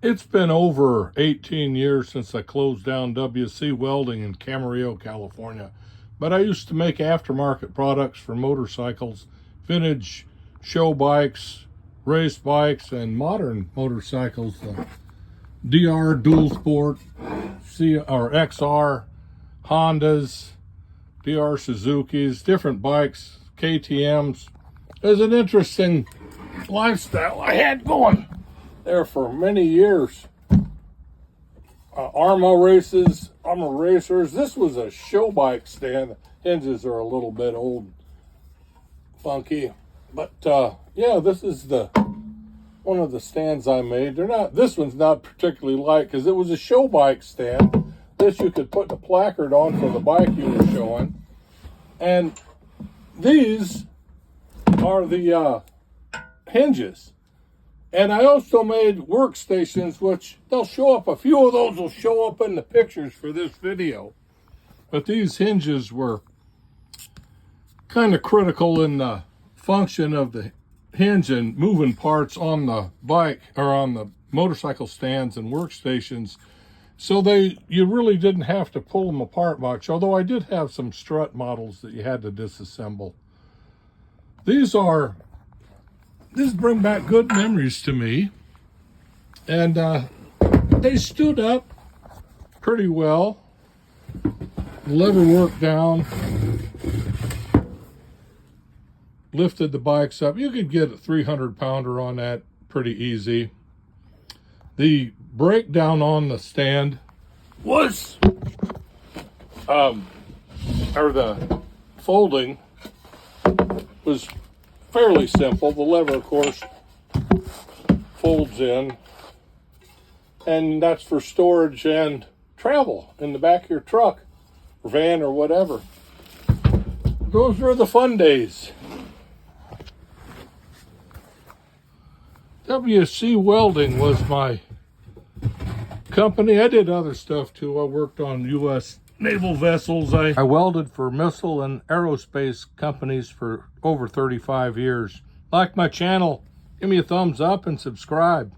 It's been over 18 years since I closed down WC Welding in Camarillo, California. But I used to make aftermarket products for motorcycles, vintage show bikes, race bikes, and modern motorcycles. DR Dual Sport, XR, Hondas, DR Suzuki's, different bikes, KTM's. It was an interesting lifestyle I had going there for many years. Arma racers. This was a show bike stand. Hinges are a little bit old, funky, but yeah, this is one of the stands I made. This one's not particularly light because it was a show bike stand. This you could put the placard on for the bike you were showing, and these are the hinges. And I also made workstations, which they'll show up. A few of those will show up in the pictures for this video. But these hinges were kind of critical in the function of the hinge and moving parts on the bike or on the motorcycle stands and workstations. So you really didn't have to pull them apart much, although I did have some strut models that you had to disassemble. These bring back good memories to me, and they stood up pretty well. The lever worked down, lifted the bikes up. You could get a 300-pounder on that pretty easy. The breakdown on the stand was, or the folding was fairly simple. The lever, of course, folds in, and that's for storage and travel in the back of your truck or van or whatever. Those were the fun days. WC Welding was my company. I did other stuff too. I worked on U.S. naval vessels. I welded for missile and aerospace companies for over 35 years. Like my channel, give me a thumbs up and subscribe.